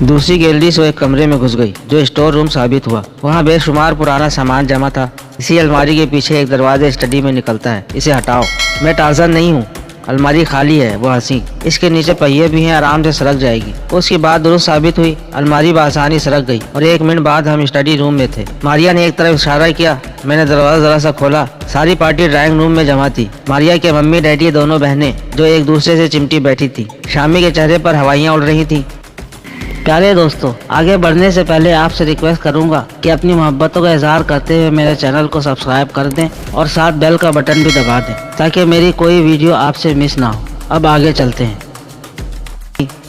दूसरी गैलरी से वो एक कमरे में घुस गई जो स्टोर रूम साबित हुआ। वहाँ बेशुमार पुराना सामान जमा था। इसी अलमारी के पीछे एक दरवाजा स्टडी में निकलता है। इसे हटाओ। मैं टार्ज़न नहीं हूँ। अलमारी खाली है। वो हंसी। इसके नीचे पहिए भी हैं, आराम से सरक जाएगी। उसकी बात दुरुस्त साबित हुई। अलमारी बआसानी सरक गई और 1 मिनट बाद हम स्टडी रूम में थे। मारिया ने एक तरफ इशारा किया। मैंने दरवाजा जरा सा खोला। सारी पार्टी ड्राइंग रूम में जमा थी। मारिया के मम्मी डैडी दोनों बहनें जो एक दूसरे से चिमटी बैठी थी। शामी के चेहरे पर हवाइयाँ उड़ रही थी। प्यारे दोस्तों, आगे बढ़ने से पहले आपसे रिक्वेस्ट करूंगा कि अपनी मोहब्बतों का इजहार करते हुए मेरे चैनल को सब्सक्राइब कर दें और साथ बेल का बटन भी दबा दें ताकि मेरी कोई वीडियो आपसे मिस ना हो। अब आगे चलते हैं।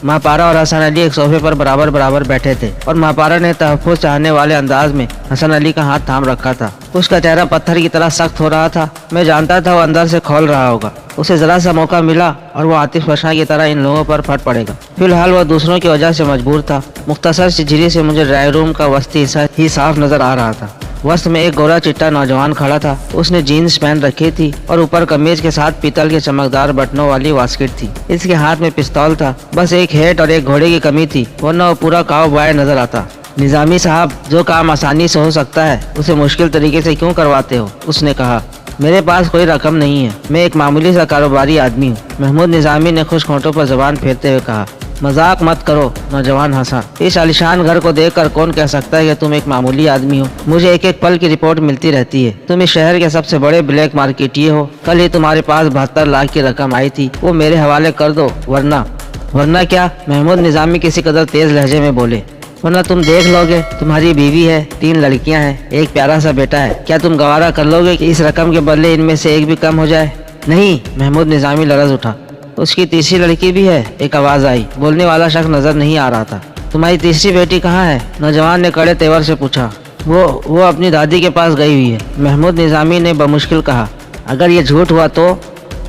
महापारा और हसन अली एक सोफे पर बराबर बराबर बैठे थे और महापारा ने तहफ़्फ़ुज़ चाहने वाले अंदाज में हसन अली का हाथ थाम रखा था। उसका चेहरा पत्थर की तरह सख्त हो रहा था। मैं जानता था वो अंदर से खोल रहा होगा। उसे ज़रा सा मौका मिला और वो आतिफ फशा की तरह इन लोगों पर फट पड़ेगा। फिलहाल वो दूसरों की वजह से मजबूर था। मुख्तसर सी झिरी से मुझे ड्राइंग रूम का वस्ती हिस्सा ही साफ नजर आ रहा था। वस्त में एक गोरा चिट्टा नौजवान खड़ा था। उसने जीन्स पहन रखी थी और ऊपर कमीज के साथ पीतल के चमकदार बटनों वाली वास्किट थी। इसके हाथ में पिस्तौल था। बस एक हेट और एक घोड़े की कमी थी, वरना वो पूरा काव बॉय नजर आता। निजामी साहब, जो काम आसानी से हो सकता है उसे मुश्किल तरीके से क्यों करवाते हो? उसने कहा। मेरे पास कोई रकम नहीं है। मैं एक मामूली सा कारोबारी आदमी हूँ। महमूद निजामी ने खुश होंठों पर जबान फेरते हुए कहा। मजाक मत करो। नौजवान हंसा। इस आलिशान घर को देखकर कौन कह सकता है कि तुम एक मामूली आदमी हो? मुझे एक एक पल की रिपोर्ट मिलती रहती है। तुम इस शहर के सबसे बड़े ब्लैक मार्केटिए हो। कल ही तुम्हारे पास 72 लाख की रकम आई थी, वो मेरे हवाले कर दो, वरना क्या? महमूद निजामी किसी कदर तेज लहजे में बोले। वरना तुम देख लोगे, तुम्हारी बीवी है, 3 लड़कियां हैं, एक प्यारा सा बेटा है। क्या तुम गवारा कर लोगे कि इस रकम के बदले इनमें से एक भी कम हो जाए? नहीं। महमूद निजामी लरज उठा। उसकी तीसरी लड़की भी है? एक आवाज आई। बोलने वाला शख्स नजर नहीं आ रहा था। तुम्हारी तीसरी बेटी कहाँ है? नौजवान ने कड़े तेवर से पूछा। वो अपनी दादी के पास गई हुई है। महमूद निजामी ने बमुश्किल कहा। अगर ये झूठ हुआ तो?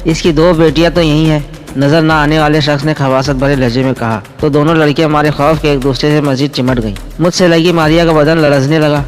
इसकी 2 बेटियां तो यही हैं। नजर न आने वाले शख्स ने खवासत भरे लहजे में कहा। तो दोनों लड़कियां हमारे खौफ के एक दूसरे से मजीद चिमट गईं। मुझसे लगी मारिया का बदन लरजने लगा।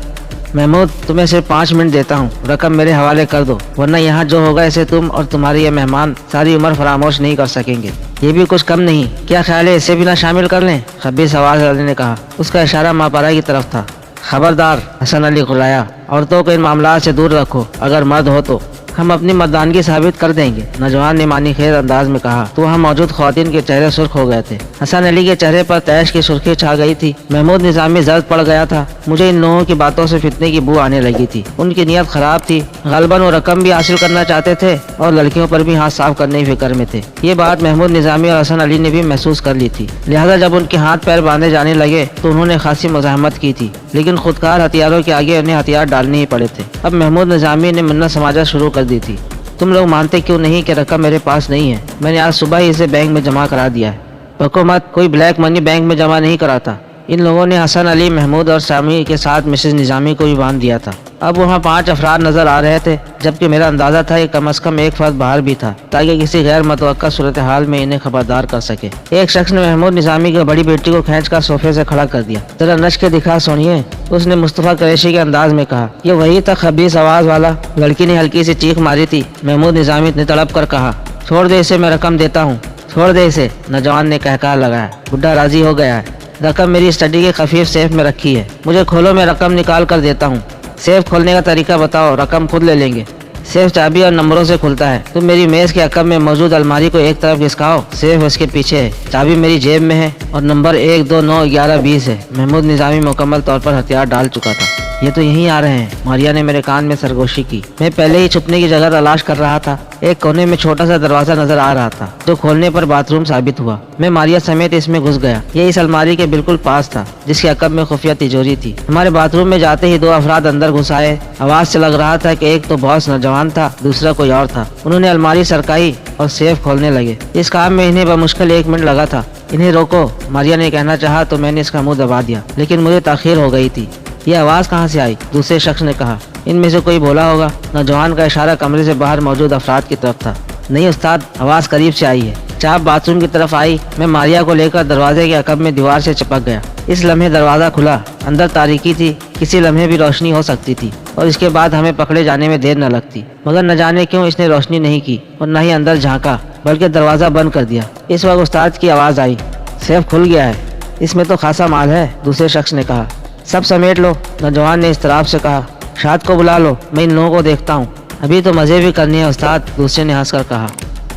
महमूद, तुम्हें सिर्फ 5 मिनट देता हूँ। रकम मेरे हवाले कर दो, वरना यहाँ जो होगा इसे तुम और तुम्हारे ये मेहमान सारी उम्र फरामोश नहीं कर सकेंगे। ये भी कुछ कम नहीं। क्या ख्याल है इसे भी ना शामिल कर लें? खबीस आवाज वाले ने कहा। उसका इशारा महापारा की तरफ था। खबरदार, हसन अली गुर्राया, औरतों को इन मामला से दूर रखो। अगर मर्द हो तो हम अपनी मर्दानगी साबित कर देंगे। नौजवान ने मानी खेर अंदाज में कहा। तो वहाँ मौजूद ख्वातीन के चेहरे सुर्ख हो गए थे। हसन अली के चेहरे पर तैश की सुर्खी छा गई थी। महमूद निजामी जर्द पड़ गया था। मुझे इन लोगों की बातों से फितने की बू आने लगी थी। उनकी नीयत खराब थी। गलबन वो रकम भी हासिल करना चाहते थे और लड़कियों पर भी हाथ साफ करने की फिक्र में थे। ये बात महमूद निजामी और हसन अली ने भी महसूस कर ली थी। लिहाजा जब उनके हाथ पैर बांधे जाने लगे तो उन्होंने खासी मुज़ाहमत की थी, लेकिन खुदकार हथियारों के आगे उन्हें हथियार डालने ही पड़े थे। अब महमूद निजामी ने मिन्नत समाजा शुरू कर दी थी। तुम लोग मानते क्यों नहीं कि रकम मेरे पास नहीं है? मैंने आज सुबह ही इसे बैंक में जमा करा दिया है। बको मत, कोई ब्लैक मनी बैंक में जमा नहीं कराता। इन लोगों ने हसन अली, महमूद और सामी के साथ मिसेज निजामी को भी बांध दिया था। अब वहाँ 5 अफराद नजर आ रहे थे, जबकि मेरा अंदाजा था कि कम से कम एक फर्द बाहर भी था ताकि किसी गैर मुतवक्का सूरत हाल में इन्हें खबरदार कर सके। एक शख्स ने महमूद निजामी की बड़ी बेटी को खींचकर सोफे से खड़ा कर दिया। जरा नच के दिखा सोनिए, उसने मुस्तफा कुरैशी के अंदाज में कहा। ये वही था खबीस आवाज वाला। लड़की ने हल्की सी चीख मारी थी। महमूद निजामी ने तड़प कर कहा। छोड़ दे इसे, मैं रकम देता हूँ। छोड़ दे इसे। नौजवान ने कहकार लगाया। बुढ़ा राजी हो गया है। रकम मेरी स्टडी के खफीफ सेफ में रखी है। मुझे खोलो, मैं रकम निकाल कर देता हूँ। सेफ खोलने का तरीका बताओ, रकम खुद ले लेंगे। सेफ चाबी और नंबरों से खुलता है। तुम मेरी मेज के अकब में मौजूद अलमारी को एक तरफ खिसकाओ। सेफ उसके पीछे है। चाबी मेरी जेब में है और नंबर 1, 2, 9, 11, 20 है। महमूद निजामी मुकम्मल तौर पर हथियार डाल चुका था। ये तो यहीं आ रहे हैं। मारिया ने मेरे कान में सरगोशी की। मैं पहले ही छुपने की जगह तलाश कर रहा था। एक कोने में छोटा सा दरवाजा नजर आ रहा था जो खोलने पर बाथरूम साबित हुआ। मैं मारिया समेत इसमें घुस गया। ये इस अलमारी के बिल्कुल पास था जिसके अकब में खुफिया तिजोरी थी। हमारे बाथरूम में जाते ही 2 अफराद अंदर घुस आए। आवाज से लग रहा था कि एक तो बॉस नौजवान था, दूसरा कोई और था। उन्होंने अलमारी सरकाई और सेफ खोलने लगे। इस काम में इन्हें बमुश्किल 1 मिनट लगा था। इन्हें रोको, मारिया ने कहना चाहा तो मैंने इसका मुंह दबा दिया, लेकिन मुझे ताखीर हो गई थी। ये आवाज कहाँ से आई? दूसरे शख्स ने कहा। इनमें से कोई बोला होगा। नौजवान का इशारा कमरे से बाहर मौजूद अफराद की तरफ था। नहीं उस्ताद, आवाज करीब से आई है। चाप बाथरूम की तरफ आई। मैं मारिया को लेकर दरवाजे के अकब में दीवार से चिपक गया। इस लम्हे दरवाजा खुला। अंदर तारीकी थी। किसी लम्हे भी रोशनी हो सकती थी और इसके बाद हमें पकड़े जाने में देर न लगती। मगर न जाने क्यों इसने रोशनी नहीं की और न ही अंदर झांका, बल्कि दरवाजा बंद कर दिया। इस वक्त उस्ताद की आवाज आई। सेफ खुल गया है। اس میں تو خاصا مال ہے، دوسرے شخص نے کہا۔ سب سمیٹ لو، نوجوان نے اضطراب سے کہا۔ شاد کو بلا لو، میں ان لوگوں کو دیکھتا ہوں۔ ابھی تو مزے بھی کرنی ہے استاد، دوسرے نے ہنس کر کہا۔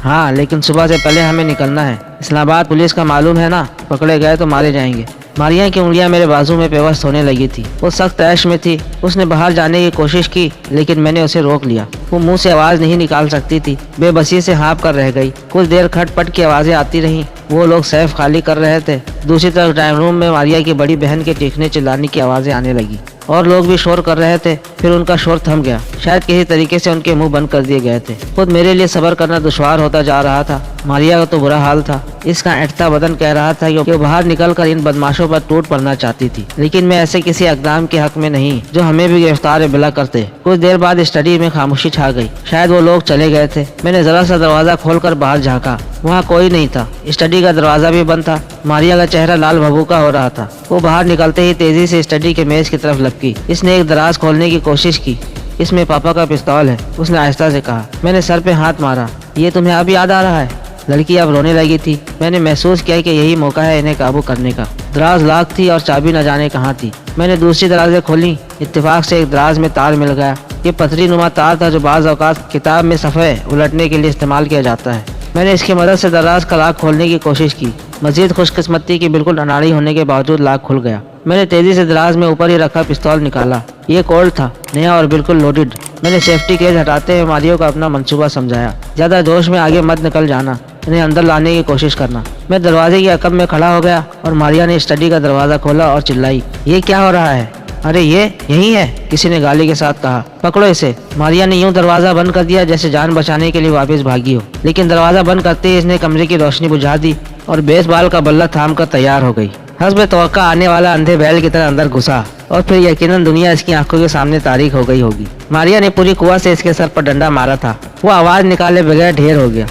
ہاں لیکن صبح سے پہلے ہمیں نکلنا ہے، اسلام آباد پولیس کا معلوم ہے نا، پکڑے گئے تو مارے جائیں گے۔ ماریا کی انگلیاں میرے بازو میں پیوست ہونے لگی تھی، وہ سخت عیش میں تھی۔ اس نے باہر جانے کی کوشش کی لیکن میں نے اسے روک لیا۔ وہ منہ سے آواز نہیں نکال سکتی تھی، بے بسی سے ہانپ کر رہ گئی۔ کچھ دیر کھٹ پٹ کی آوازیں آتی رہیں، وہ لوگ سیف خالی کر رہے تھے۔ دوسری طرف ڈرائنگ روم میں ماریا کی بڑی بہن کے چیخنے چلانے کی آوازیں آنے لگی، اور لوگ بھی شور کر رہے تھے۔ پھر ان کا شور تھم گیا، شاید کسی طریقے سے ان کے منہ بند کر دیے گئے تھے۔ خود میرے لیے صبر کرنا دشوار ہوتا جا رہا تھا۔ ماریا کا تو برا حال تھا، اس کا اٹھتا بدن کہہ رہا تھا کہ وہ باہر نکل کر ان بدماشوں پر ٹوٹ پڑنا چاہتی تھی، لیکن میں ایسے کسی اقدام کے حق میں نہیں جو ہمیں بھی گرفتار بلا کرتے۔ کچھ دیر بعد اسٹڈی میں خاموشی چھا گئی، شاید وہ لوگ چلے گئے تھے۔ میں نے ذرا سا دروازہ کھول کر باہر جھانکا، وہاں کوئی نہیں تھا، اسٹڈی کا دروازہ بھی بند تھا۔ ماریا کا چہرہ لال بھبوکا ہو رہا تھا، وہ باہر نکلتے ہی تیزی سے اسٹڈی کے میز کی طرف لپکی۔ اس نے ایک دراز کھولنے کی کوشش کی۔ اس میں پاپا کا پستول ہے، اس نے آہستہ سے کہا۔ میں نے سر پہ ہاتھ مارا۔ یہ تمہیں اب یاد آ رہا ہے؟ لڑکی اب رونے لگی تھی۔ میں نے محسوس کیا کہ یہی موقع ہے انہیں قابو کرنے کا۔ دراز لاک تھی اور چابی نہ جانے کہاں تھی۔ میں نے دوسری درازیں کھولی، اتفاق سے ایک دراز میں تار مل گیا۔ یہ پتھری نما تار تھا جو بعض اوقات کتاب میں صفحے الٹنے کے لیے استعمال کیا جاتا ہے۔ میں نے اس کی مدد سے دراز کا لاک کھولنے کی کوشش کی۔ مزید خوش قسمتی کی بالکل اناڑی ہونے کے باوجود لاک کھل گیا۔ میں نے تیزی سے دراز میں اوپر ہی رکھا پستول نکالا۔ یہ کولڈ تھا، نیا اور بالکل لوڈڈ۔ میں نے سیفٹی کیج ہٹاتے ہوئے ماریو کو اپنا منصوبہ سمجھایا۔ زیادہ جوش میں آگے مت نکل جانا، انہیں اندر لانے کی کوشش کرنا۔ میں دروازے کے عقب میں کھڑا ہو گیا اور ماریا نے اسٹڈی کا دروازہ کھولا اور چلائی، یہ کیا ہو رہا ہے؟ ارے یہ یہی ہے، کسی نے گالی کے ساتھ کہا۔ پکڑو اسے۔ ماریا نے یوں دروازہ بند کر دیا جیسے جان بچانے کے لیے واپس بھاگی ہو، لیکن دروازہ بند کرتے ہی اس نے کمرے کی روشنی بجھا دی اور بیس بال کا بلہ تھام کر تیار ہو گئی۔ حسب توقع آنے والا اندھے بیل کی طرح اندر گھسا اور پھر یقیناً دنیا اس کی آنکھوں کے سامنے تاریک ہو گئی ہوگی۔ ماریا نے پوری قوت سے اس کے سر پر ڈنڈا مارا تھا، وہ آواز نکالے بغیر ڈھیر ہو گیا۔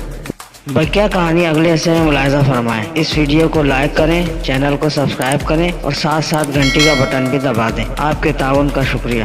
بقیہ کہانی اگلے حصے میں ملاحظہ فرمائیں۔ اس ویڈیو کو لائک کریں، چینل کو سبسکرائب کریں اور ساتھ ساتھ گھنٹی کا بٹن بھی دبا دیں۔ آپ کے تعاون کا شکریہ۔